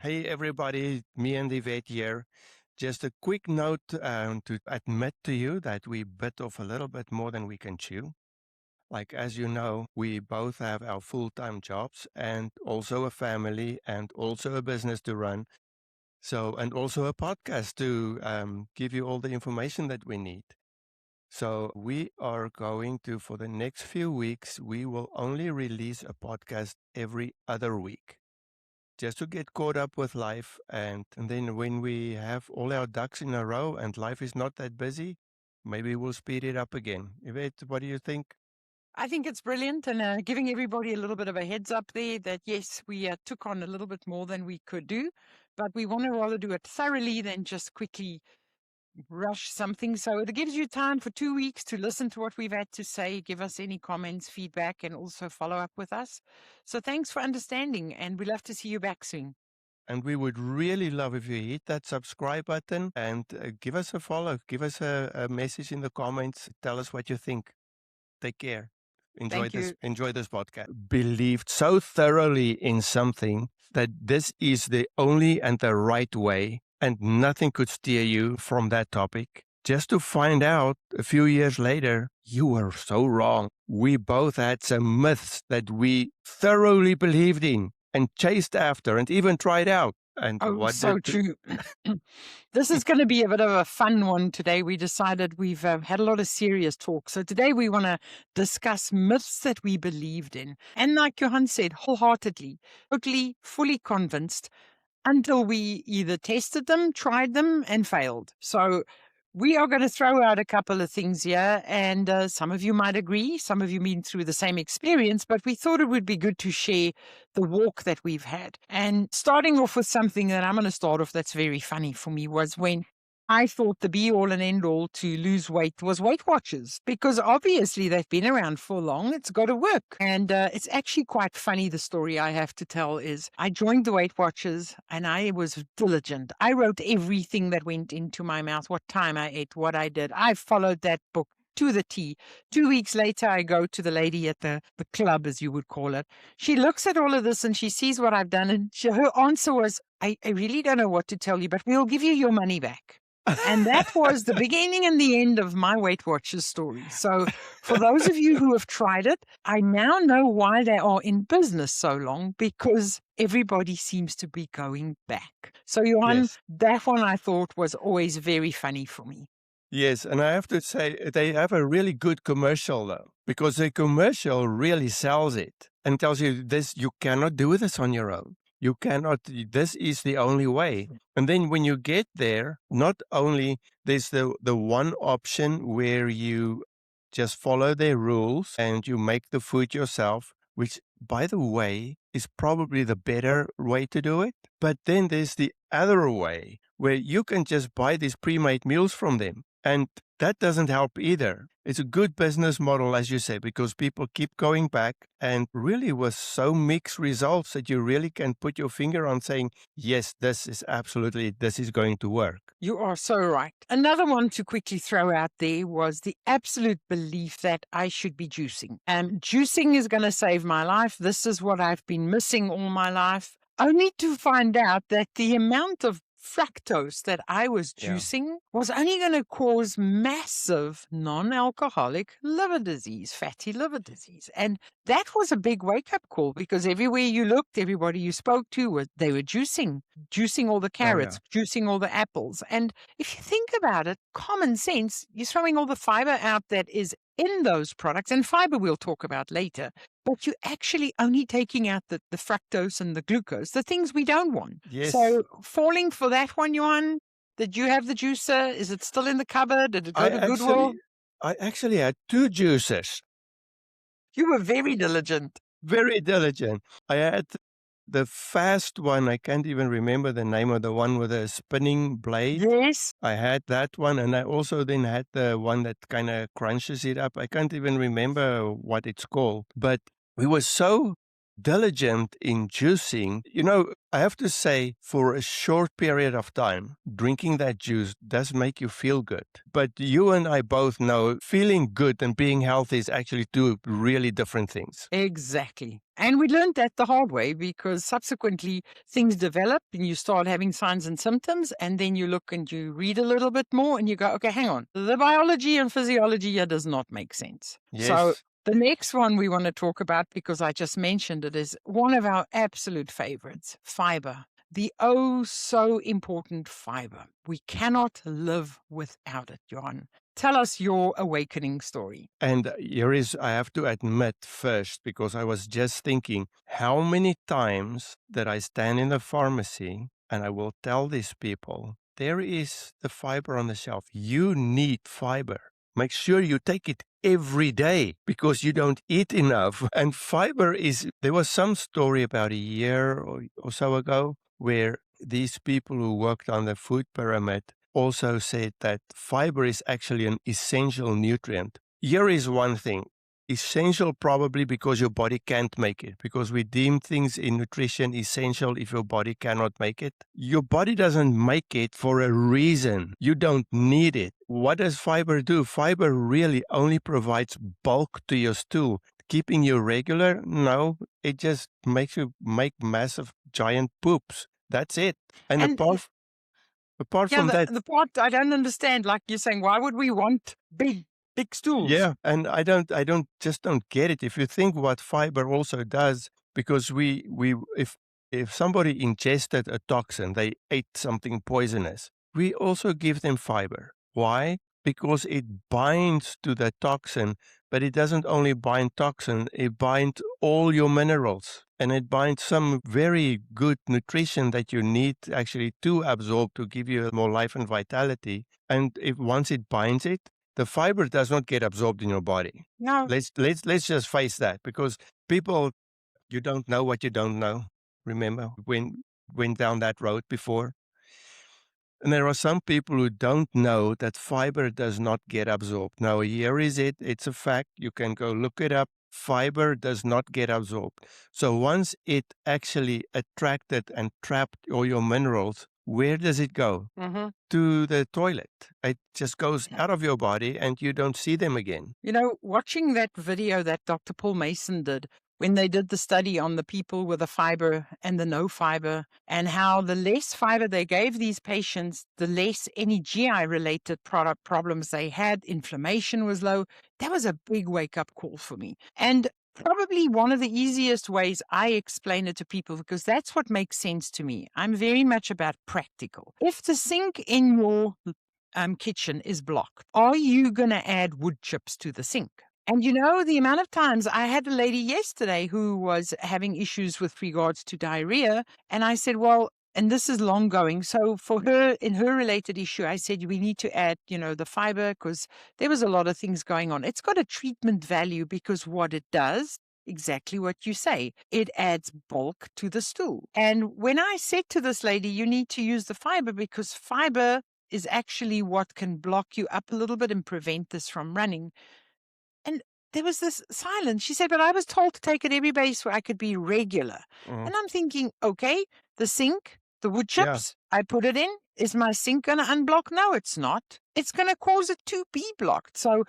Hey everybody, me and Yvette here. Just a quick note to admit to you that we bit off a little bit more than we can chew. Like, as you know, we both have our full-time jobs and also a family and also a business to run. And also a podcast to give you all the information that we need. So we are going to, for the next few weeks, we will only release a podcast every other week just to get caught up with life. And then when we have all our ducks in a row and life is not that busy, maybe we'll speed it up again. Yvette, what do you think? I think it's brilliant and giving everybody a little bit of a heads up there that yes, we took on a little bit more than we could do, but we want to rather do it thoroughly than just quickly rush something. So it gives you time for 2 weeks to listen to what we've had to say, give us any comments, feedback, and also follow up with us. So thanks for understanding, and we'd love to see you back soon. And we would really love if you hit that subscribe button and give us a follow. Give us a message in the comments. Tell us what you think. Take care. Thank you. Enjoy this podcast. Believed so thoroughly in something that this is the only and the right way, and nothing could steer you from that topic. Just to find out a few years later, you were so wrong. We both had some myths that we thoroughly believed in and chased after and even tried out. And Oh, so true. This is going to be a bit of a fun one today. We decided we've had a lot of serious talk. So today we want to discuss myths that we believed in. And like Johan said, wholeheartedly, totally, fully convinced until we either tested them, tried them, and failed. So we are going to throw out a couple of things here, and some of you might agree, some of you been through the same experience, but we thought it would be good to share the walk that we've had. And starting off with something that I'm going to start off that's very funny for me was when I thought the be all and end all to lose weight was Weight Watchers, because obviously they've been around for long. It's got to work. And it's actually quite funny. The story I have to tell is I joined the Weight Watchers and I was diligent. I wrote everything that went into my mouth, what time I ate, what I did. I followed that book to the T. 2 weeks later, I go to the lady at the club, as you would call it. She looks at all of this and she sees what I've done. And her answer was, I really don't know what to tell you, but we'll give you your money back. And that was the beginning and the end of my Weight Watchers story. So for those of you who have tried it, I now know why they are in business so long, because everybody seems to be going back. So Johan, Yes. that one I thought was always very funny for me. Yes, and I have to say they have a really good commercial though, because the commercial really sells it and tells you this, you cannot do this on your own. You cannot, this is the only way. And then when you get there, not only there's the one option where you just follow their rules and you make the food yourself, which by the way is probably the better way to do it. But then there's the other way where you can just buy these pre-made meals from them. And that doesn't help either. It's a good business model, as you say, because people keep going back and really with so mixed results that you really can put your finger on saying, yes, this is going to work. You are so right. Another one to quickly throw out there was the absolute belief that I should be juicing. Juicing is going to save my life. This is what I've been missing all my life. Only to find out that the amount of fructose that I was juicing was only going to cause massive non-alcoholic liver disease, fatty liver disease. And that was a big wake-up call, because everywhere you looked, everybody you spoke to, they were juicing all the carrots, juicing all the apples. And if you think about it, common sense, you're throwing all the fiber out that is in those products, and fiber we'll talk about later, but you're actually only taking out the fructose and the glucose, the things we don't want. Yes. So falling for that one, Johan, did you have the juicer? Is it still in the cupboard? Did it go to Goodwill? I actually had 2 juicers. You were very diligent. Very diligent. I had the fast one. I can't even remember the name of the one with a spinning blade. Yes. I had that one, and I also then had the one that kind of crunches it up. I can't even remember what it's called, but we were so diligent in juicing, I have to say, for a short period of time, drinking that juice does make you feel good. But you and I both know feeling good and being healthy is actually two really different things. Exactly. And we learned that the hard way, because subsequently things develop and you start having signs and symptoms. And then you look and you read a little bit more and you go, okay, hang on. The biology and physiology here does not make sense. So Yes. the next one we want to talk about, because I just mentioned it, is one of our absolute favorites, fiber. The oh so important fiber. We cannot live without it, Johan. Tell us your awakening story. And here is, I have to admit first, because I was just thinking, how many times that I stand in the pharmacy and I will tell these people, there is the fiber on the shelf. You need fiber. Make sure you take it every day because you don't eat enough. And fiber is, there was some story about a year or so ago where these people who worked on the food pyramid also said that fiber is actually an essential nutrient. Here is one thing. Essential probably because your body can't make it, because we deem things in nutrition essential if your body cannot make it. Your body doesn't make it for a reason. You don't need it. What does fiber do? Fiber really only provides bulk to your stool. Keeping you regular? No, it just makes you make massive giant poops. That's it. And apart Yeah, from that, the part I don't understand, like you're saying, why would we want big stools? yeah, and I don't get it. If you think what fiber also does, because if somebody ingested a toxin, they ate something poisonous, we also give them fiber. Why? Because it binds to the toxin, but it doesn't only bind toxin, it binds all your minerals. And it binds some very good nutrition that you need actually to absorb to give you more life and vitality. And if once it binds it, the fiber does not get absorbed in your body. No. Let's just face that, because people, you don't know what you don't know. Remember, went down that road before. And there are some people who don't know that fiber does not get absorbed. Now, here is it. It's a fact. You can go look it up. Fiber does not get absorbed. So once it actually attracted and trapped all your minerals, where does it go? Mm-hmm. To the toilet. It just goes out of your body and you don't see them again. Watching that video that Dr. Paul Mason did when they did the study on the people with the fiber and the no fiber, and how the less fiber they gave these patients, the less any GI related problems they had, inflammation was low. That was a big wake up call for me. And probably one of the easiest ways I explain it to people, because that's what makes sense to me. I'm very much about practical. If the sink in your kitchen is blocked, are you going to add wood chips to the sink? And the amount of times I had a lady yesterday who was having issues with regards to diarrhea. And I said, well, and this is long going. So for her, in her related issue, I said, we need to add, the fiber, because there was a lot of things going on. It's got a treatment value because what it does, exactly what you say, it adds bulk to the stool. And when I said to this lady, you need to use the fiber because fiber is actually what can block you up a little bit and prevent this from running. And there was this silence. She said, but I was told to take it every day so I could be regular. And I'm thinking, okay, the sink, the wood chips, I put it in. Is my sink going to unblock? No, it's not. It's going to cause it to be blocked. So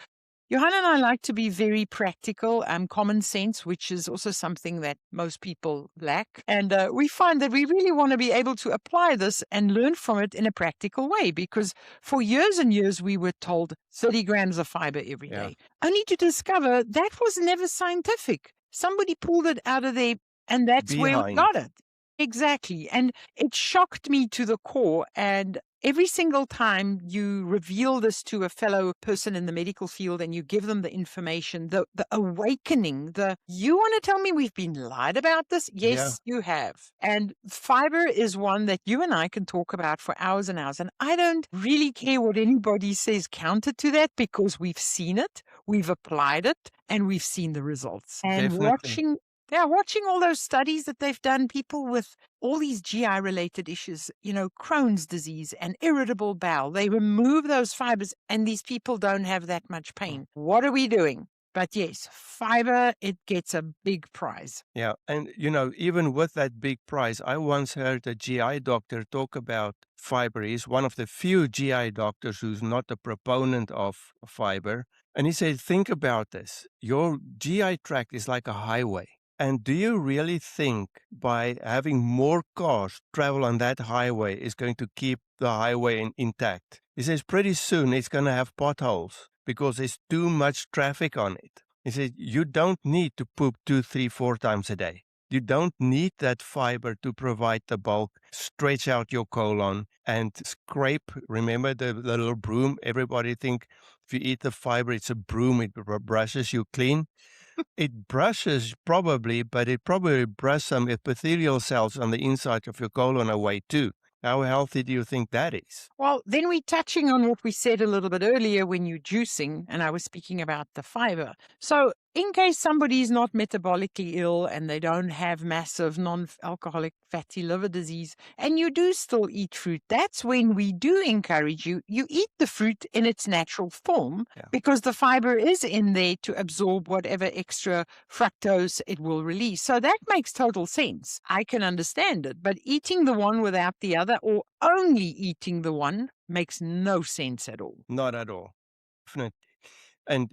Johan and I like to be very practical, common sense, which is also something that most people lack. And we find that we really want to be able to apply this and learn from it in a practical way, because for years and years we were told 30 grams of fiber every day, only to discover that was never scientific. Somebody pulled it out of there, and that's where we got it. Exactly. And it shocked me to the core. And every single time you reveal this to a fellow person in the medical field and you give them the information, the awakening, you want to tell me we've been lied about this? Yes, you have. And fiber is one that you and I can talk about for hours and hours. And I don't really care what anybody says counter to that, because we've seen it, we've applied it, and we've seen the results. And watching all those studies that they've done, people with all these GI related issues, Crohn's disease and irritable bowel, they remove those fibers and these people don't have that much pain. What are we doing? But yes, fiber, it gets a big prize. Yeah. And, even with that big prize, I once heard a GI doctor talk about fiber. He's one of the few GI doctors who's not a proponent of fiber. And he said, think about this. Your GI tract is like a highway. And do you really think by having more cars travel on that highway is going to keep the highway intact? He says pretty soon it's going to have potholes because there's too much traffic on it. He said, you don't need to poop 2, 3, 4 times a day. You don't need that fiber to provide the bulk, stretch out your colon and scrape. Remember the little broom? Everybody think if you eat the fiber, it's a broom. It brushes you clean. It brushes probably, but it probably brushes some epithelial cells on the inside of your colon away too. How healthy do you think that is? Well, then we're touching on what we said a little bit earlier when you're juicing, and I was speaking about the fiber. So, in case somebody's not metabolically ill and they don't have massive non-alcoholic fatty liver disease, and you do still eat fruit, that's when we do encourage you eat the fruit in its natural form, because the fiber is in there to absorb whatever extra fructose it will release. So that makes total sense. I can understand it, but eating the one without the other or only eating the one makes no sense at all. Not at all. Definitely. And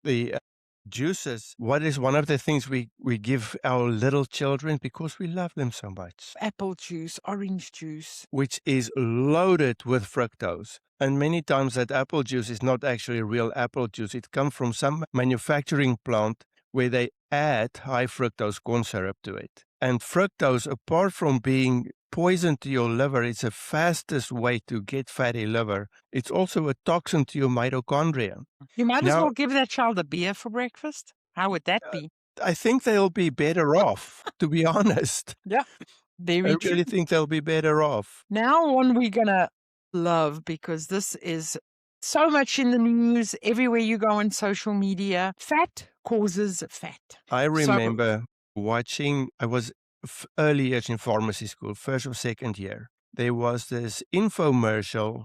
the juices, what is one of the things we give our little children because we love them so much? Apple juice, orange juice. Which is loaded with fructose. And many times that apple juice is not actually real apple juice. It comes from some manufacturing plant where they add high fructose corn syrup to it. And fructose, apart from being poison to your liver, it's the fastest way to get fatty liver. It's also a toxin to your mitochondria. You might as well give that child a beer for breakfast. How would that be? I think they'll be better off, to be honest. Yeah, very I true. really think they'll be better off. Now, one we're going to love, because this is so much in the news, everywhere you go on social media. Fat causes fat. I remember watching, I was early years in pharmacy school, first or second year. There was this infomercial,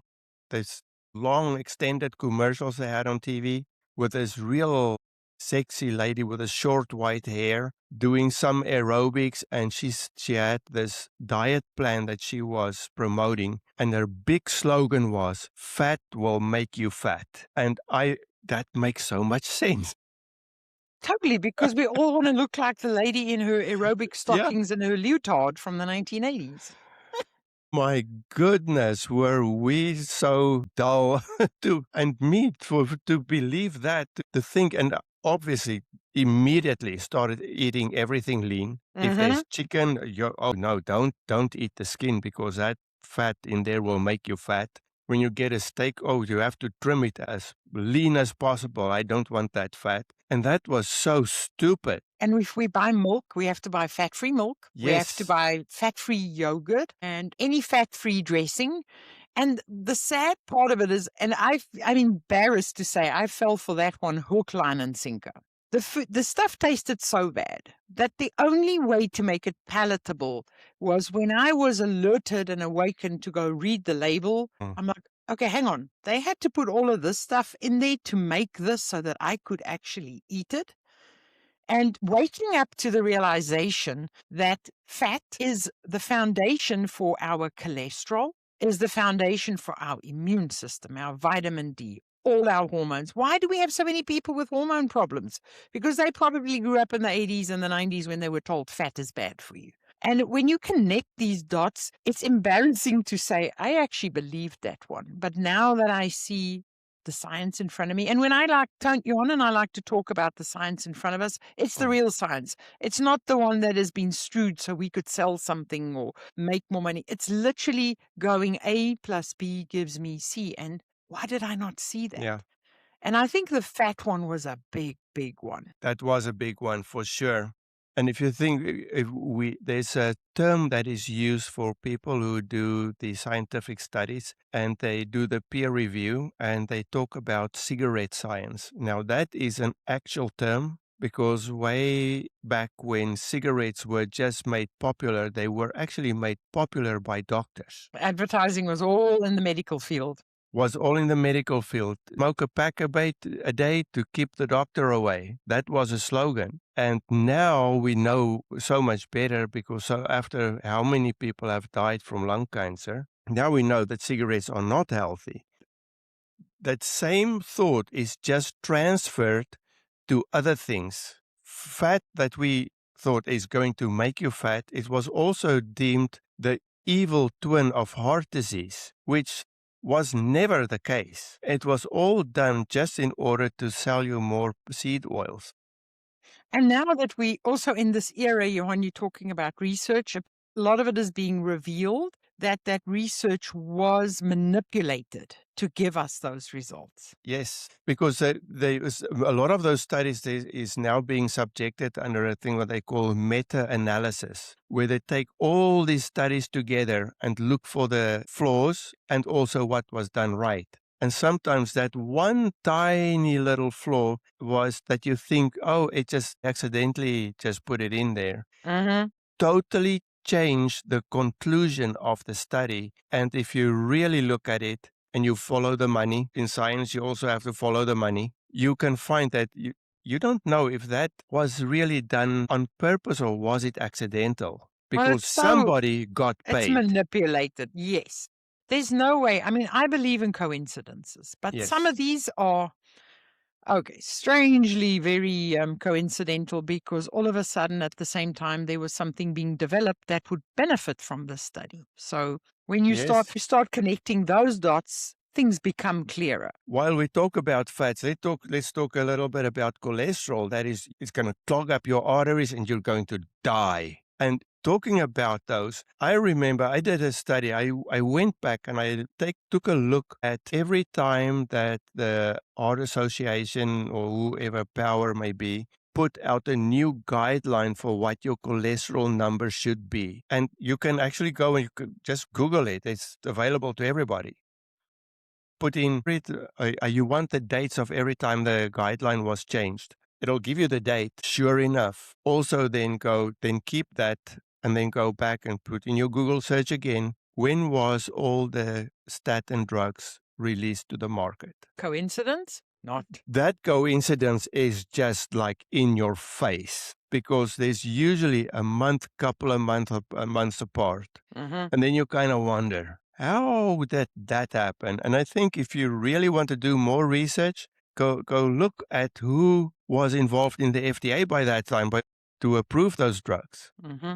this long extended commercials they had on TV with this real sexy lady with a short white hair doing some aerobics, and she had this diet plan that she was promoting, and her big slogan was "Fat will make you fat." And that makes so much sense. Totally, because we all want to look like the lady in her aerobic stockings and her leotard from the 1980s. My goodness, were we so dull to believe that, to think, and obviously immediately started eating everything lean. If there's chicken, oh no, don't eat the skin because that fat in there will make you fat. When you get a steak, oh, you have to trim it as lean as possible. I don't want that fat. And that was so stupid. And if we buy milk, we have to buy fat-free milk. Yes. We have to buy fat-free yogurt and any fat-free dressing. And the sad part of it is, and I'm embarrassed to say, I fell for that one hook, line, and sinker. The stuff tasted so bad that the only way to make it palatable was when I was alerted and awakened to go read the label. I'm like, okay, hang on. They had to put all of this stuff in there to make this so that I could actually eat it. And waking up to the realization that fat is the foundation for our cholesterol, is the foundation for our immune system, our vitamin D, all our hormones. Why do we have so many people with hormone problems? Because they probably grew up in the 80s and the 90s when they were told fat is bad for you. And when you connect these dots, it's embarrassing to say, I actually believed that one. But now that I see the science in front of me, and when Johan and I like to talk about the science in front of us, it's the real science. It's not the one that has been strewed so we could sell something or make more money. It's literally going A plus B gives me C. And why did I not see that? Yeah. And I think the fat one was a big, big one. That was a big one for sure. And if you think, there's a term that is used for people who do the scientific studies and they do the peer review and they talk about cigarette science. Now that is an actual term because way back when cigarettes were just made popular, they were actually made popular by doctors. Advertising was all in the medical field. was all in the medical field. Smoke a pack a day to keep the doctor away. That was a slogan. And now we know so much better because after how many people have died from lung cancer, now we know that cigarettes are not healthy. That same thought is just transferred to other things. Fat that we thought is going to make you fat, it was also deemed the evil twin of heart disease, which was never the case. It was all done just in order to sell you more seed oils. And now that we also in this era, Johan, you're talking about research, a lot of it is being revealed that research was manipulated to give us those results. Yes, because there is a lot of those studies is now being subjected under a thing what they call meta-analysis, where they take all these studies together and look for the flaws and also what was done right. And sometimes that one tiny little flaw was that you think, oh, it just accidentally just put it in there. Mm-hmm. Totally change the conclusion of the study. And if you really look at it and you follow the money, in science, you also have to follow the money. You can find that you don't know if that was really done on purpose or was it accidental, because somebody got paid. It's manipulated, yes. There's no way. I mean, I believe in coincidences, but some of these are, strangely very coincidental, because all of a sudden at the same time there was something being developed that would benefit from the study. So when you start connecting those dots, things become clearer. While we talk about fats, let's talk a little bit about cholesterol. That is, it's going to clog up your arteries and you're going to die. And talking about those, I remember I did a study. I went back and I took a look at every time that the Heart Association or whoever power may be put out a new guideline for what your cholesterol number should be. And you can actually go and you could just Google it. It's available to everybody. Put in, you want the dates of every time the guideline was changed. It'll give you the date, sure enough. Also then keep that and then go back and put in your Google search again. When was all the statin drugs released to the market? Coincidence? Not. That coincidence is just like in your face, because there's usually a month, couple of months apart. Mm-hmm. And then you kind of wonder, how would that happen? And I think if you really want to do more research, go look at who was involved in the FDA by that time to approve those drugs. Mm-hmm.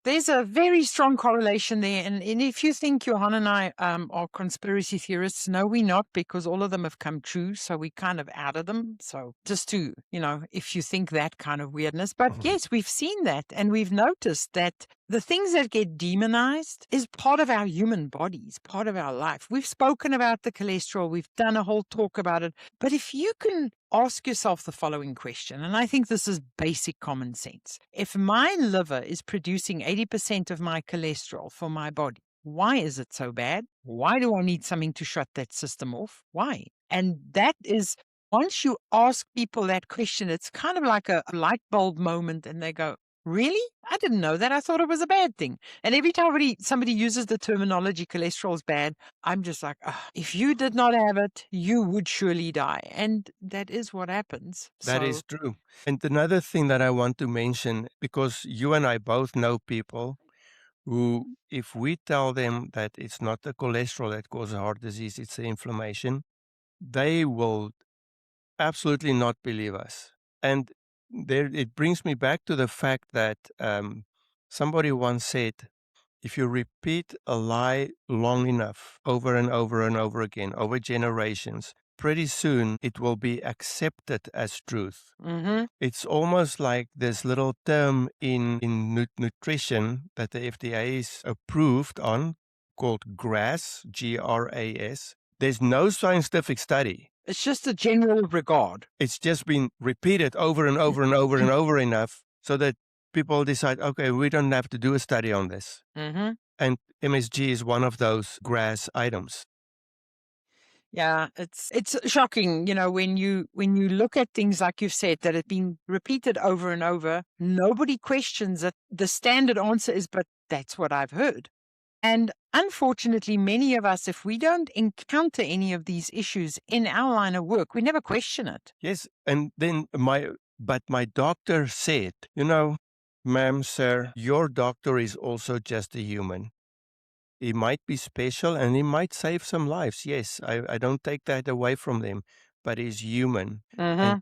There's a very strong correlation there. And if you think Johan and I are conspiracy theorists, no, we're not, because all of them have come true. So we kind of out of them. So just to, if you think that kind of weirdness. But yes, we've seen that. And we've noticed that the things that get demonized is part of our human bodies, part of our life. We've spoken about the cholesterol. We've done a whole talk about it. But if you can ask yourself the following question, and I think this is basic common sense. If my liver is producing 80% of my cholesterol for my body, why is it so bad? Why do I need something to shut that system off? Why? And that is, once you ask people that question, it's kind of like a light bulb moment, and they go, really? I didn't know that. I thought it was a bad thing. And every time somebody uses the terminology cholesterol is bad, I'm just like, if you did not have it, you would surely die. And that is what happens. That is true. And another thing that I want to mention, because you and I both know people who, if we tell them that it's not the cholesterol that causes heart disease, it's the inflammation, they will absolutely not believe us. And it brings me back to the fact that somebody once said, if you repeat a lie long enough, over and over and over again, over generations, pretty soon it will be accepted as truth. Mm-hmm. It's almost like this little term in nutrition that the FDA is approved on, called GRAS, G-R-A-S. There's no scientific study. It's just a general regard. It's just been repeated over and over and over and over enough so that people decide, okay, we don't have to do a study on this. Mm-hmm. And MSG is one of those GRAS items. Yeah, it's shocking, when you look at things like you've said that have been repeated over and over, nobody questions it. The standard answer is, but that's what I've heard. And unfortunately, many of us, if we don't encounter any of these issues in our line of work, we never question it. Yes, and then my doctor said, ma'am, sir, your doctor is also just a human. He might be special and he might save some lives. Yes, I don't take that away from them, but he's human. And Mm-hmm.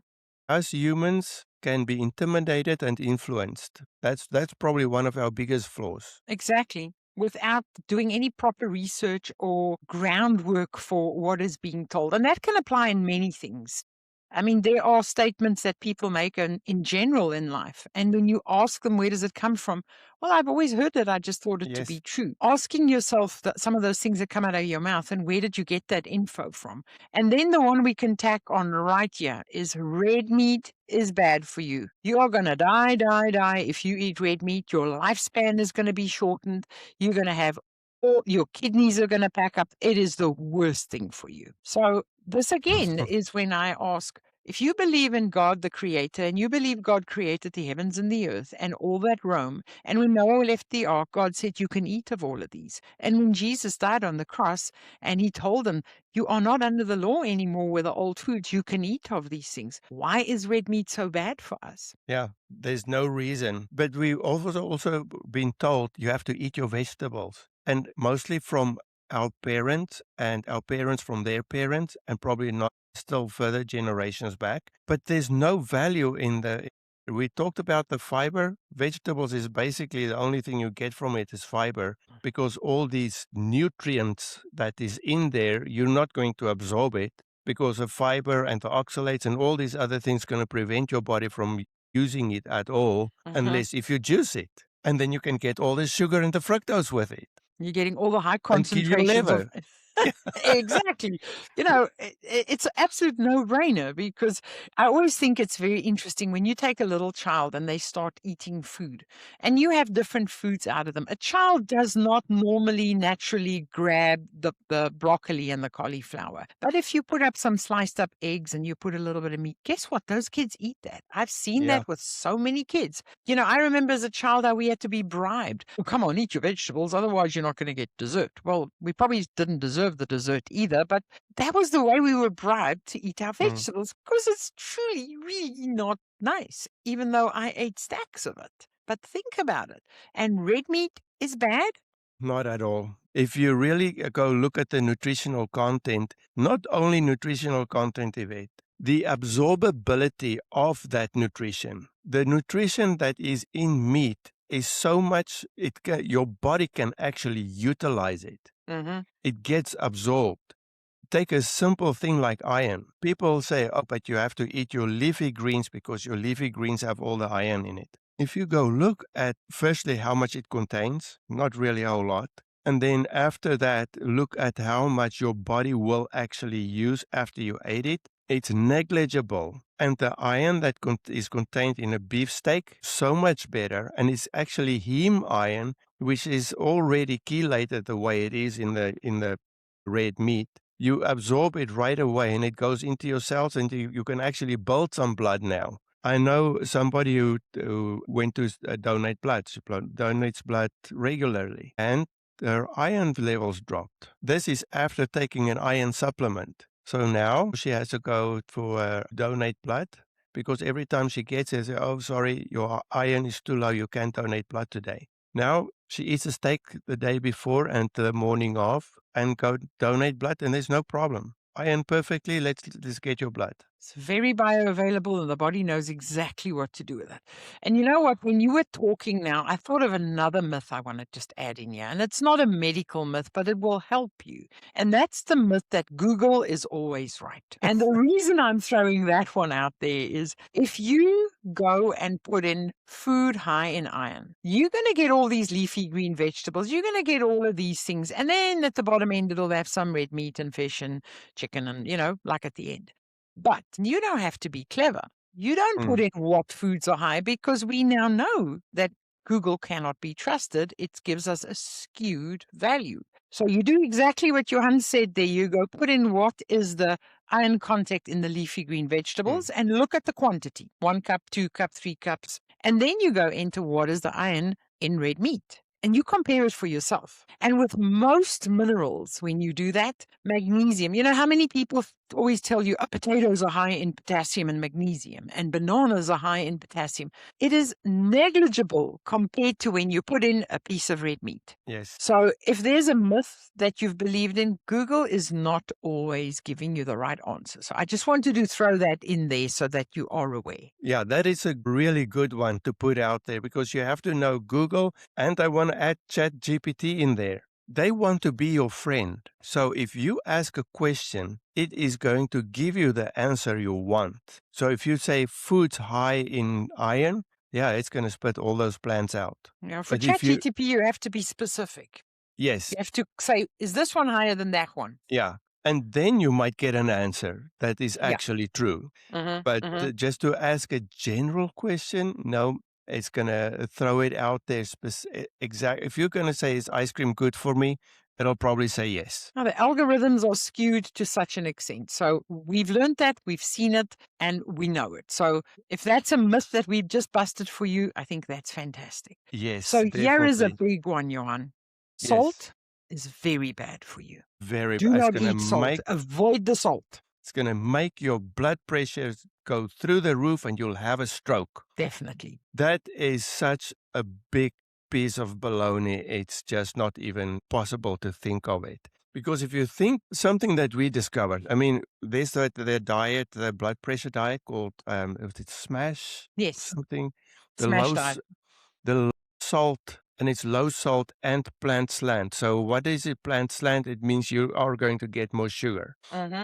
us humans can be intimidated and influenced. That's probably one of our biggest flaws. Exactly. Without doing any proper research or groundwork for what is being told. And that can apply in many things. I mean, there are statements that people make in general in life. And when you ask them, where does it come from? Well, I've always heard it. I just thought it to be Yes. true. Asking yourself some of those things that come out of your mouth and where did you get that info from? And then the one we can tack on right here is red meat is bad for you. You are going to die, die, die. If you eat red meat, your lifespan is going to be shortened. You're going to have all your kidneys are going to pack up. It is the worst thing for you. So this again is when I ask, if you believe in God, the creator, and you believe God created the heavens and the earth and all that roam, and when Noah left the ark, God said, you can eat of all of these. And when Jesus died on the cross and he told them, you are not under the law anymore with the old foods, you can eat of these things. Why is red meat so bad for us? Yeah, there's no reason. But we've also been told you have to eat your vegetables, and mostly from our parents and our parents from their parents, and probably not still further generations back. But there's no value in the. We talked about the fiber. Vegetables is basically the only thing you get from it is fiber, because all these nutrients that is in there, you're not going to absorb it because of fiber and the oxalates and all these other things going to prevent your body from using it at all, Mhm. unless if you juice it. And then you can get all the sugar and the fructose with it You're getting all the high and kill your concentrations of liver. Yeah. exactly. It's an absolute no-brainer because I always think it's very interesting when you take a little child and they start eating food and you have different foods out of them. A child does not normally naturally grab the broccoli and the cauliflower. But if you put up some sliced up eggs and you put a little bit of meat, guess what? Those kids eat that. I've seen Yeah. that with so many kids. I remember as a child how we had to be bribed. Well, come on, eat your vegetables, otherwise you're not going to get dessert. Well, we probably didn't deserve the dessert either, but that was the way we were bribed to eat our Mm. vegetables because it's truly, really not nice, even though I ate stacks of it. But think about it. And red meat is bad? Not at all. If you really go look at the nutritional content, not only nutritional content, Yvette, the absorbability of that nutrition, the nutrition that is in meat is so much, your body can actually utilize it. Mm-hmm. It gets absorbed. Take a simple thing like iron. People say, oh, but you have to eat your leafy greens because your leafy greens have all the iron in it. If you go look at firstly how much it contains, not really a whole lot. And then after that, look at how much your body will actually use after you ate it. It's negligible. And the iron that is contained in a beef steak, so much better. And it's actually heme iron, which is already chelated the way it is in the red meat. You absorb it right away and it goes into your cells, and you can actually build some blood now. I know somebody who went to donate blood. She donates blood regularly, and her iron levels dropped. This is after taking an iron supplement. So now she has to go for donate blood, because every time she gets it, they say, oh, sorry, your iron is too low. You can't donate blood today. Now she eats a steak the day before and the morning of and go donate blood, and there's no problem. Iron perfectly. Let's get your blood. It's very bioavailable and the body knows exactly what to do with it. And you know what? When you were talking now, I thought of another myth I want to just add in here. And it's not a medical myth, but it will help you. And that's the myth that Google is always right. And the reason I'm throwing that one out there is if you go and put in food high in iron, you're going to get all these leafy green vegetables. You're going to get all of these things. And then at the bottom end, it'll have some red meat and fish and chicken and, like at the end. But you don't have to be clever. You don't put Mm. in what foods are high because we now know that Google cannot be trusted. It gives us a skewed value. So you do exactly what Johan said there. You go put in what is the iron content in the leafy green vegetables and look at the quantity 1 cup, 2 cup, 3 cups. And then you go into what is the iron in red meat. and you compare it for yourself. And with most minerals, when you do that, magnesium, you know how many people always tell you, oh, potatoes are high in potassium and magnesium, and bananas are high in potassium. It is negligible compared to when you put in a piece of red meat. Yes. So if there's a myth that you've believed in, Google is not always giving you the right answer. So I just wanted to throw that in there so that you are aware. Yeah, that is a really good one to put out there, because you have to know Google, and I want to add ChatGPT in there. They want to be your friend. So if you ask a question, it is going to give you the answer you want. So if you say food's high in iron, yeah, it's going to spit all those plants out. Now, for But if you, ChatGPT, you have to be specific. yes, You have to say, is this one higher than that one? yeah. And then you might get an answer that is Yeah. actually true. Mhm, But mhm. just to ask a general question, no, it's going to throw it out there. Exact. If you're going to say, is ice cream good for me? It'll probably say yes. Now, the algorithms are skewed to such an extent. So we've learned that, we've seen it, and we know it. So if that's a myth that we've just busted for you, I think that's fantastic. Yes, So here is a definitely. big one, Johan. Yes, Salt is very bad for you. very Do bad. not eat salt. Avoid the salt. It's going to make your blood pressure go through the roof, and you'll have a stroke. Definitely. That is such a big piece of baloney. It's just not even possible to think of it. Because if you think something that we discovered, I mean, there's the diet, the blood pressure diet called, it's SMASH, Yes. something, Smash diet. the low salt, and it's low salt and plant slant. So what is it, plant slant? It means you are going to get more sugar. Mhm.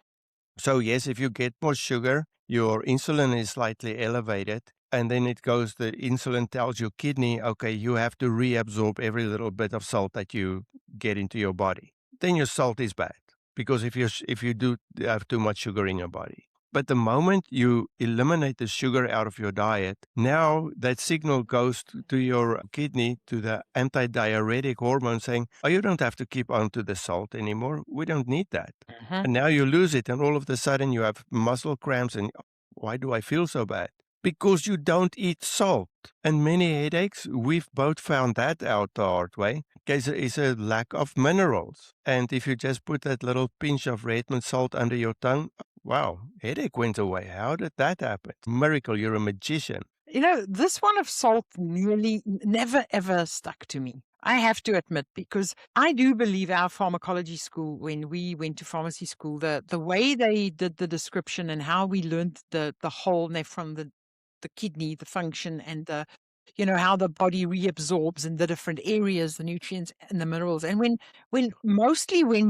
So yes, if you get more sugar, your insulin is slightly elevated. And then the insulin tells your kidney, okay, you have to reabsorb every little bit of salt that you get into your body. Then your salt is bad, because if you do have too much sugar in your body. But the moment you eliminate the sugar out of your diet, now that signal goes to your kidney, to the antidiuretic hormone, saying, oh, you don't have to keep on to the salt anymore. We don't need that. Mhm. And now you lose it, and all of a sudden you have muscle cramps, and why do I feel so bad? Because you don't eat salt. And many headaches, we've both found that out the hard way, is a lack of minerals. And if you just put that little pinch of Redmond salt under your tongue, wow, headache went away. How did that happen? Miracle, you're a magician. You know, this one of salt never ever stuck to me. I have to admit, because I do believe our pharmacology school, when we went to pharmacy school, the way they did the description and how we learned the whole from the kidney, the function, and the how the body reabsorbs in the different areas, the nutrients and the minerals. And when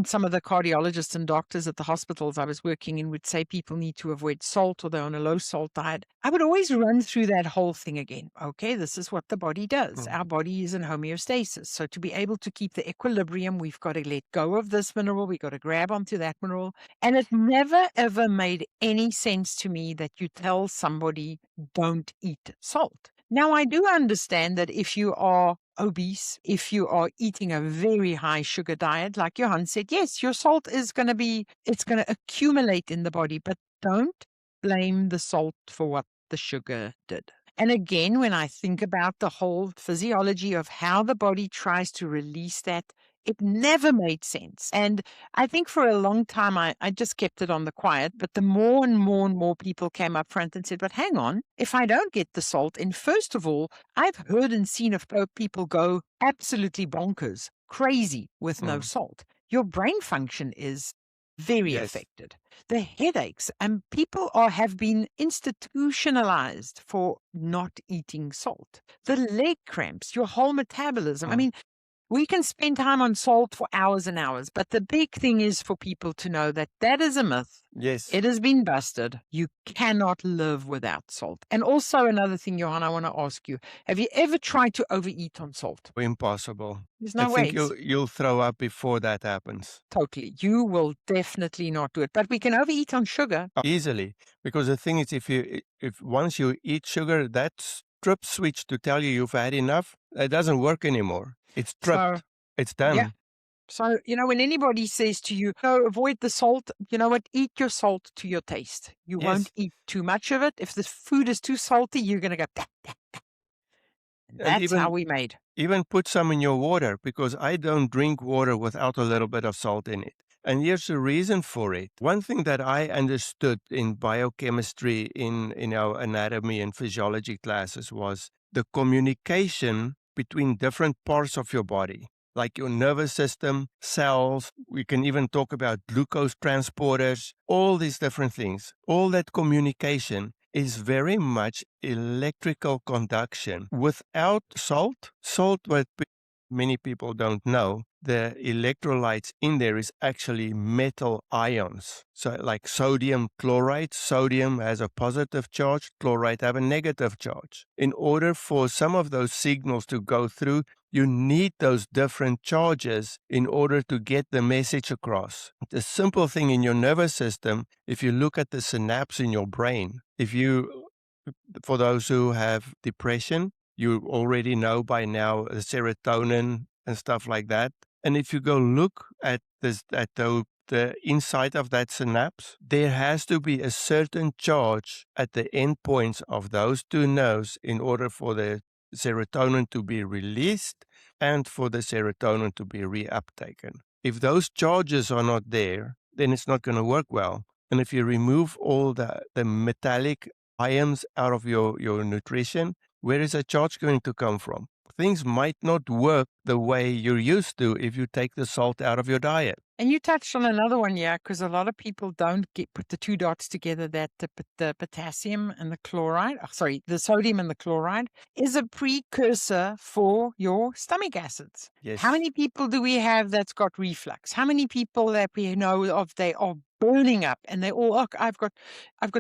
some of the cardiologists and doctors at the hospitals I was working in would say people need to avoid salt or they're on a low salt diet, I would always run through that whole thing again. Okay, this is what the body does. Our body is in homeostasis. So to be able to keep the equilibrium, we've got to let go of this mineral. We've got to grab onto that mineral. And it never, ever made any sense to me that you tell somebody, don't eat salt. Now, I do understand that if you are obese, if you are eating a very high sugar diet, like Johan said, yes, your salt is going to it's going to accumulate in the body, but don't blame the salt for what the sugar did. And again, when I think about the whole physiology of how the body tries to release that, it never made sense. And I think for a long time, I just kept it on the quiet. But the more and more people came up front and said, but hang on, if I don't get the salt, and first of all, I've heard and seen of people go absolutely bonkers, crazy with no salt. Your brain function is very Yes. affected. The headaches, and people have been institutionalized for not eating salt. The leg cramps, your whole metabolism. I mean, we can spend time on salt for hours and hours, but the big thing is for people to know that that is a myth. Yes. It has been busted. You cannot live without salt. And also another thing, Johan, I want to ask you, have you ever tried to overeat on salt? Impossible. There's I no way. think you'll throw up before that happens. Totally. You will definitely not do it. But we can overeat on sugar. Easily. Because the thing is, if once you eat sugar, that trip switch to tell you you've had enough, it doesn't work anymore. It's tripped. It's done. Yeah. So, when anybody says to you, no, avoid the salt, you know what? Eat your salt to your taste. You won't eat too much of it. If the food is too salty, you're going to go, bah, bah, bah. And And that's how we made. even put some in your water, because I don't drink water without a little bit of salt in it. And here's the reason for it. One thing that I understood in biochemistry in our anatomy and physiology classes was the communication between different parts of your body, like your nervous system, cells. We can even talk about glucose transporters, all these different things. All that communication is very much electrical conduction. Without salt, what many people don't know, the electrolytes in there is actually metal ions. So like sodium chloride, sodium has a positive charge, chloride have a negative charge. In order for some of those signals to go through, you need those different charges in order to get the message across. The simple thing in your nervous system, if you look at the synapse in your brain, for those who have depression, you already know by now the serotonin and stuff like that. And if you go look at the inside of that synapse, there has to be a certain charge at the endpoints of those two nerves in order for the serotonin to be released and for the serotonin to be reuptaken. If those charges are not there, then it's not going to work well. And if you remove all the metallic ions out of your nutrition, where is a charge going to come from? Things might not work the way you're used to if you take the salt out of your diet. And you touched on another one, yeah, because a lot of people don't put the two dots together that the potassium and the chloride, the sodium and the chloride is a precursor for your stomach acids. Yes. How many people do we have that's got reflux? How many people that we know of, they are burning up and they all, I've got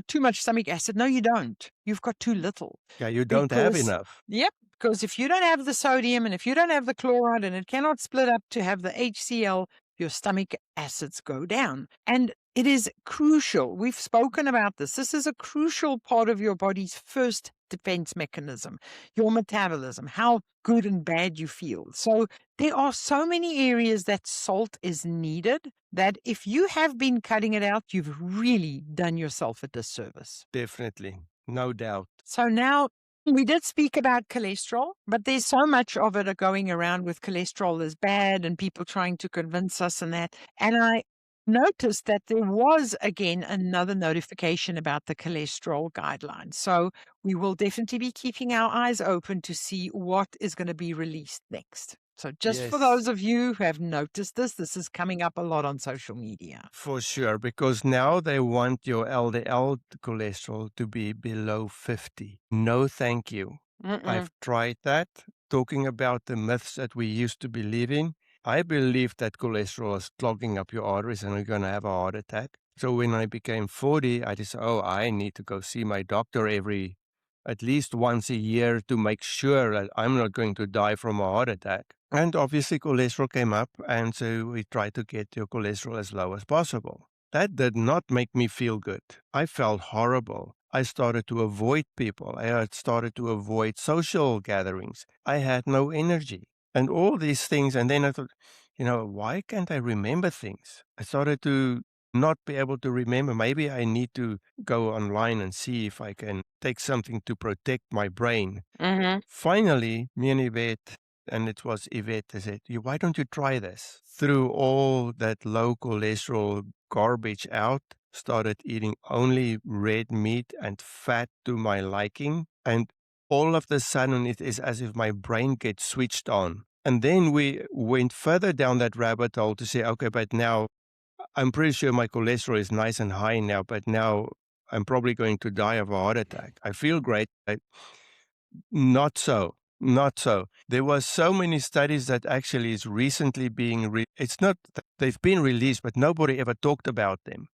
too much stomach acid. No, you don't. You've got too little. Yeah, you don't have enough. Yep. Because if you don't have the sodium and if you don't have the chloride and it cannot split up to have the HCl, your stomach acids go down. And it is crucial. We've spoken about this. This is a crucial part of your body's first defense mechanism, your metabolism, how good and bad you feel. So there are so many areas that salt is needed that if you have been cutting it out, you've really done yourself a disservice. Definitely. No doubt. So now, we did speak about cholesterol, but there's so much of it going around with cholesterol is bad and people trying to convince us and that. And I noticed that there was, again, another notification about the cholesterol guidelines. So we will definitely be keeping our eyes open to see what is going to be released next. So just for those of you who have noticed this is coming up a lot on social media. For sure, because now they want your LDL cholesterol to be below 50. No, thank you. I've tried that. Talking about the myths that we used to believe in, I believed that cholesterol is clogging up your arteries and you're going to have a heart attack. So when I became 40, I just, I need to go see my doctor at least once a year to make sure that I'm not going to die from a heart attack. And obviously cholesterol came up, and so we tried to get your cholesterol as low as possible. That did not make me feel good. I felt horrible. I started to avoid people. I started to avoid social gatherings. I had no energy and all these things. And then I thought, why can't I remember things? I started to not be able to remember. Maybe I need to go online and see if I can take something to protect my brain. Finally, me and Yvette, and it was Yvette, I said, why don't you try this? Threw all that low cholesterol garbage out, started eating only red meat and fat to my liking. And all of a sudden, it is as if my brain gets switched on. And then we went further down that rabbit hole to say, okay, but now I'm pretty sure my cholesterol is nice and high now, but now I'm probably going to die of a heart attack. I feel great. Not so. Not so. There was so many studies that actually is recently being it's not that they've been released, but nobody ever talked about them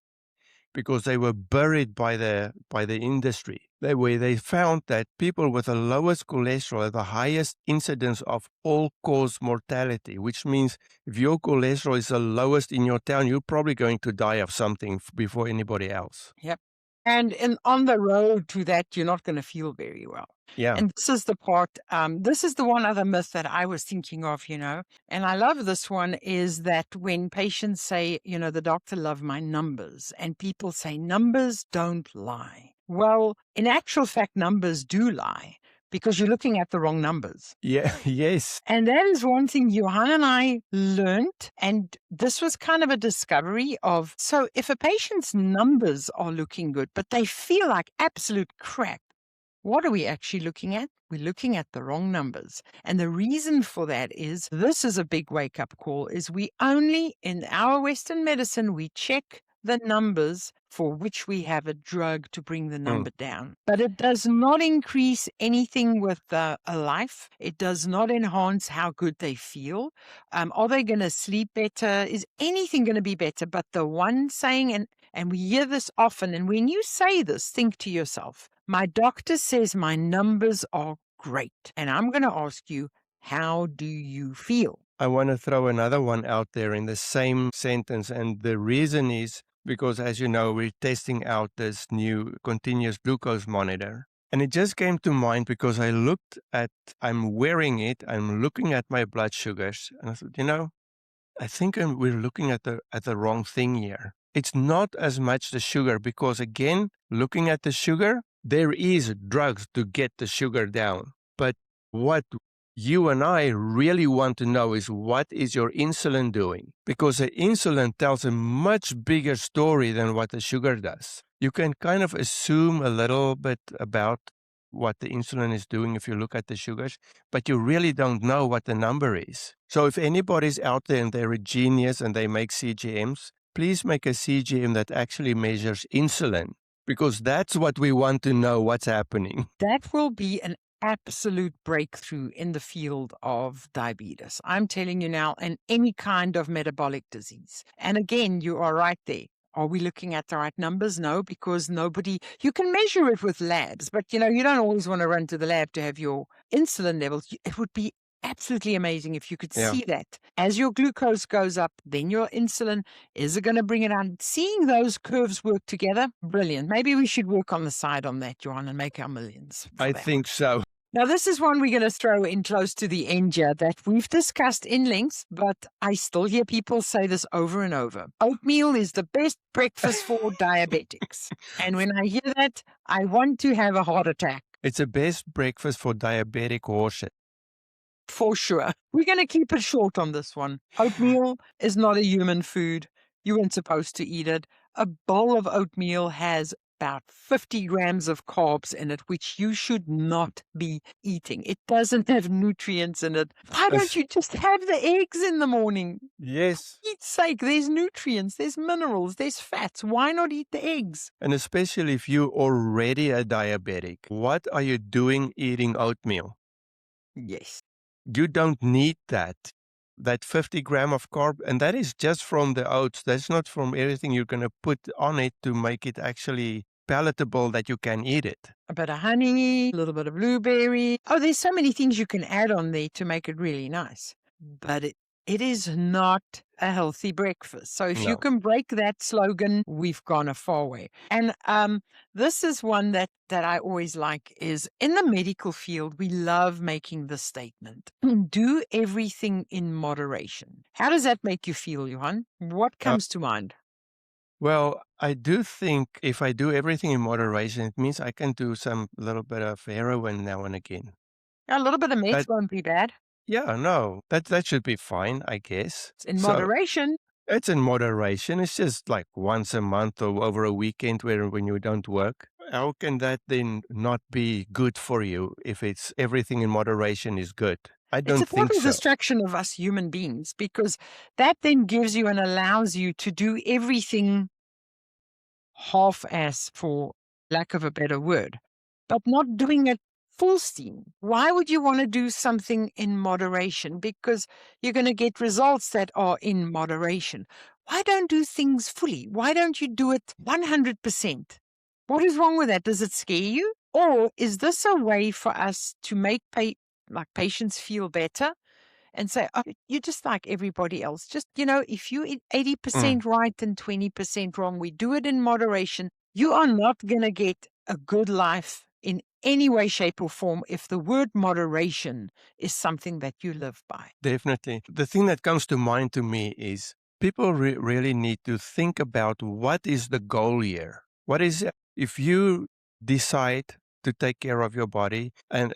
because they were buried by the industry. They found that people with the lowest cholesterol have the highest incidence of all-cause mortality, which means if your cholesterol is the lowest in your town, you're probably going to die of something before anybody else. Yep. And on the road to that, you're not going to feel very well. Yeah. And this is the part, this is the one other myth that I was thinking of, and I love this one, is that when patients say, the doctor loved my numbers, and people say numbers don't lie. Well, in actual fact, numbers do lie. because you're looking at the wrong numbers. Yeah, yes. And that is one thing Johan and I learned. And this was kind of a discovery of, so if a patient's numbers are looking good, but they feel like absolute crap, what are we actually looking at? We're looking at the wrong numbers. And the reason for that is, this is a big wake-up call, is we only, in our Western medicine, we check the numbers for which we have a drug to bring the number down. But it does not increase anything with a life. It does not enhance how good they feel. Are they going to sleep better? Is anything going to be better? But the one saying, and we hear this often, and when you say this, think to yourself, my doctor says my numbers are great. And I'm going to ask you, how do you feel? I want to throw another one out there in the same sentence. And the reason is because, as you know, we're testing out this new continuous glucose monitor. And it just came to mind because I'm wearing it, I'm looking at my blood sugars, and I thought, I think we're looking at the wrong thing here. It's not as much the sugar, because again, looking at the sugar, there is drugs to get the sugar down. But what you and I really want to know is, what is your insulin doing? Because the insulin tells a much bigger story than what the sugar does. You can kind of assume a little bit about what the insulin is doing if you look at the sugars, but you really don't know what the number is. So if anybody's out there and they're a genius and they make CGMs, please make a CGM that actually measures insulin, because that's what we want to know, what's happening. That will be an absolute breakthrough in the field of diabetes. I'm telling you now, and any kind of metabolic disease. And again, you are right there. Are we looking at the right numbers? No, because you can measure it with labs, but you don't always want to run to the lab to have your insulin levels. It would be absolutely amazing if you could see that. As your glucose goes up, then your insulin, is it going to bring it down? Seeing those curves work together, brilliant. Maybe we should work on the side on that, Johan, and make our millions. I think so. Now, this is one we're going to throw in close to the end here that we've discussed in length, but I still hear people say this over and over. Oatmeal is the best breakfast for diabetics. And when I hear that, I want to have a heart attack. It's the best breakfast for diabetic horses. For sure. We're going to keep it short on this one. Oatmeal is not a human food. You weren't supposed to eat it. A bowl of oatmeal has about 50 grams of carbs in it, which you should not be eating. It doesn't have nutrients in it. Why don't you just have the eggs in the morning? Yes. For Pete's sake, there's nutrients, there's minerals, there's fats. Why not eat the eggs? And especially if you're already a diabetic, what are you doing eating oatmeal? Yes. You don't need that 50 gram of carb, and that is just from the oats. That's not from everything you're going to put on it to make it actually palatable that you can eat it. A bit of honey, a little bit of blueberry. Oh, there's so many things you can add on there to make it really nice. But it is not a healthy breakfast. So if you can break that slogan, we've gone a far way. And this is one that I always like, is in the medical field, we love making the statement, do everything in moderation. How does that make you feel, Johan? What comes to mind? Well, I do think if I do everything in moderation, it means I can do some little bit of heroin now and again. A little bit of meth won't be bad. Yeah, no, that should be fine, I guess. It's in moderation. It's in moderation. It's just like once a month or over a weekend when you don't work. How can that then not be good for you if it's everything in moderation is good? I don't think so. It's a total distraction of us human beings, because that then gives you and allows you to do everything half-ass, for lack of a better word, but not doing it full steam. Why would you want to do something in moderation? Because you're going to get results that are in moderation. Why don't do things fully? Why don't you do it 100%? What is wrong with that? Does it scare you? Or is this a way for us to make patients feel better and say, oh, you're just like everybody else. Just, if you eat 80% right and 20% wrong, we do it in moderation. You are not going to get a good life in any way, shape, or form if the word moderation is something that you live by. Definitely. The thing that comes to mind to me is people really need to think about what is the goal here. What is, if you decide to take care of your body. And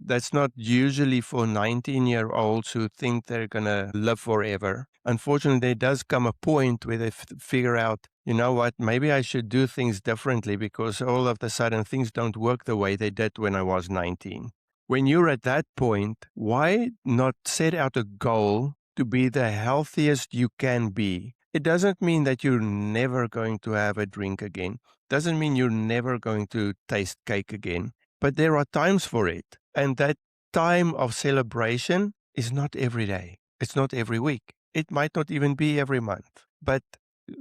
that's not usually for 19-year-olds who think they're going to live forever. Unfortunately, there does come a point where they figure out, you know what, maybe I should do things differently because all of a sudden things don't work the way they did when I was 19. When you're at that point, why not set out a goal to be the healthiest you can be? It doesn't mean that you're never going to have a drink again. Doesn't mean you're never going to taste cake again. But there are times for it. And that time of celebration is not every day. It's not every week. It might not even be every month. But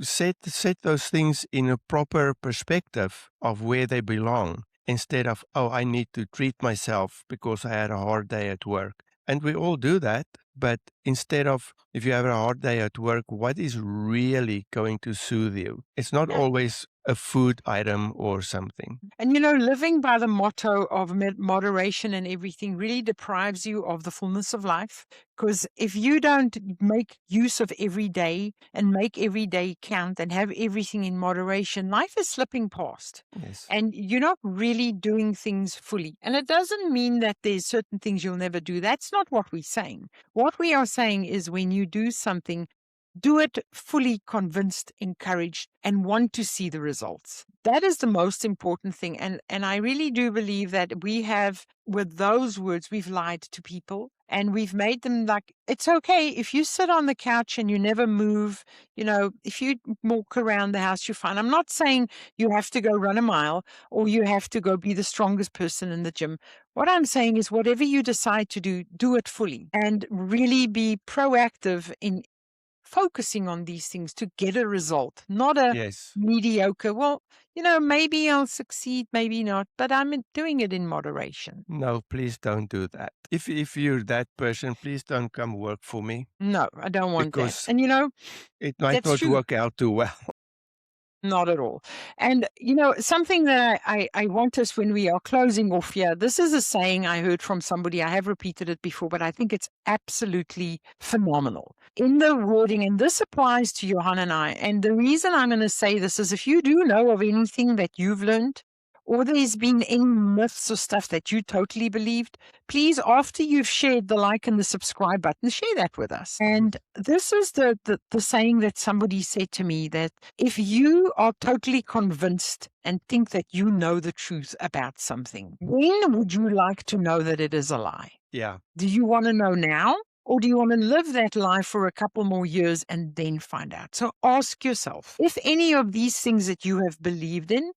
set those things in a proper perspective of where they belong, instead of, oh, I need to treat myself because I had a hard day at work. And we all do that. But instead of, if you have a hard day at work, what is really going to soothe you? It's not always a food item or something. And living by the motto of moderation and everything really deprives you of the fullness of life. Because if you don't make use of every day and make every day count and have everything in moderation, life is slipping past. Yes. And you're not really doing things fully. And it doesn't mean that there's certain things you'll never do. That's not what we're saying. What we are saying is when you do something, do it fully convinced, encouraged, and want to see the results. That is the most important thing. And I really do believe that we have, with those words, we've lied to people and we've made them like, it's okay if you sit on the couch and you never move, if you walk around the house, you're fine. I'm not saying you have to go run a mile or you have to go be the strongest person in the gym. What I'm saying is whatever you decide to do, do it fully and really be proactive in focusing on these things to get a result, not a Yes. mediocre, well, maybe I'll succeed, maybe not, but I'm doing it in moderation. No, please don't do that. If you're that person, please don't come work for me, No, I don't want that. because And it might that's not true. work out too well. Not at all. And, something that I want us when we are closing off here, this is a saying I heard from somebody. I have repeated it before, but I think it's absolutely phenomenal in the wording. And this applies to Johan and I. And the reason I'm going to say this is if you do know of anything that you've learned, or there's been any myths or stuff that you totally believed, please, after you've shared the like and the subscribe button, share that with us. And this is the saying that somebody said to me, that if you are totally convinced and think that you know the truth about something, when would you like to know that it is a lie? Yeah. Do you want to know now? Or do you want to live that life for a couple more years and then find out? So ask yourself, if any of these things that you have believed in,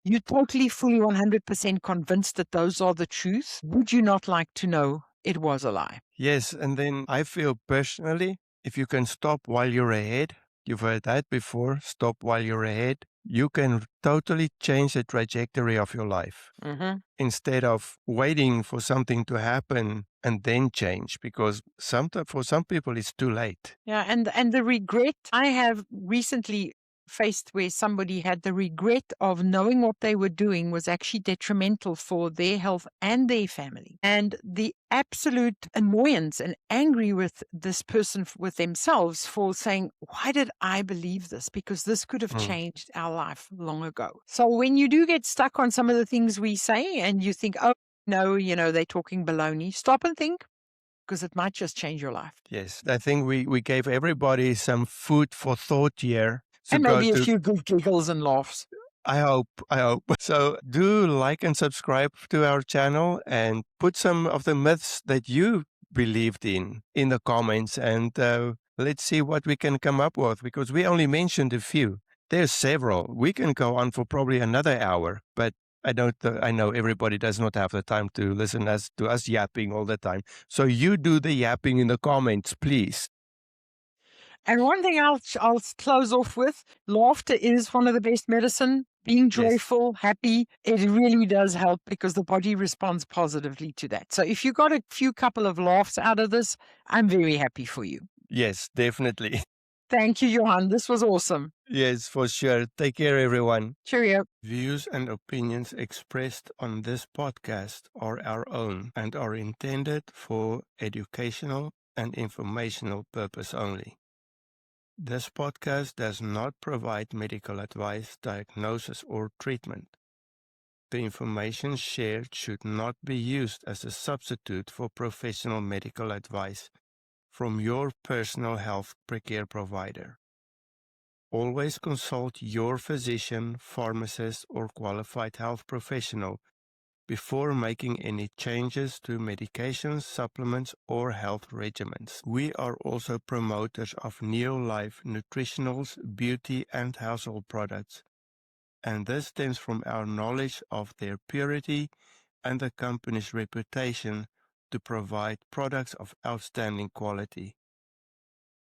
you're totally, fully, 100% convinced that those are the truth, would you not like to know it was a lie? Yes. And then I feel personally, if you can stop while you're ahead, you've heard that before, stop while you're ahead, you can totally change the trajectory of your life. Mm-hmm. Instead of waiting for something to happen and then change, because for some people it's too late. Yeah, and the regret I have recently faced, where somebody had the regret of knowing what they were doing was actually detrimental for their health and their family. And the absolute annoyance and angry with this person, with themselves, for saying, why did I believe this? Because this could have changed our life long ago. So when you do get stuck on some of the things we say and you think, oh, no, they're talking baloney, stop and think, because it might just change your life. Yes, I think we gave everybody some food for thought here. And maybe a few good giggles and laughs. I hope. So do like and subscribe to our channel and put some of the myths that you believed in the comments, and let's see what we can come up with, because we only mentioned a few. There's several. We can go on for probably another hour, but I know everybody does not have the time to listen to us yapping all the time. So you do the yapping in the comments, please. And one thing I'll close off with, laughter is one of the best medicine. Being joyful, happy, it really does help, because the body responds positively to that. So if you got a few couple of laughs out of this, I'm very happy for you. Yes, definitely. Thank you, Johan. This was awesome. Yes, for sure. Take care, everyone. Cheerio. Views and opinions expressed on this podcast are our own and are intended for educational and informational purpose only. This podcast does not provide medical advice, diagnosis, or treatment. The information shared should not be used as a substitute for professional medical advice from your personal health care provider. Always consult your physician, pharmacist, or qualified health professional before making any changes to medications, supplements, or health regimens. We are also promoters of Neolife nutritionals, beauty, and household products, and this stems from our knowledge of their purity and the company's reputation to provide products of outstanding quality.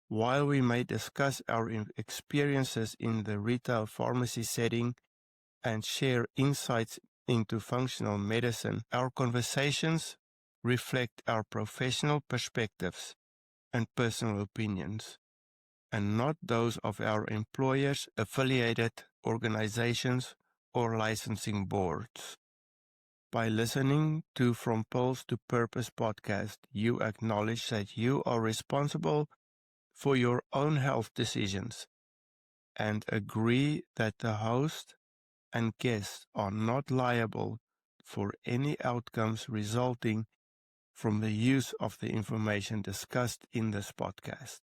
While we may discuss our experiences in the retail pharmacy setting and share insights into functional medicine, our conversations reflect our professional perspectives and personal opinions, and not those of our employers, affiliated organizations, or licensing boards. By listening to From Pills to Purpose podcast, you acknowledge that you are responsible for your own health decisions and agree that the host and guests are not liable for any outcomes resulting from the use of the information discussed in this podcast.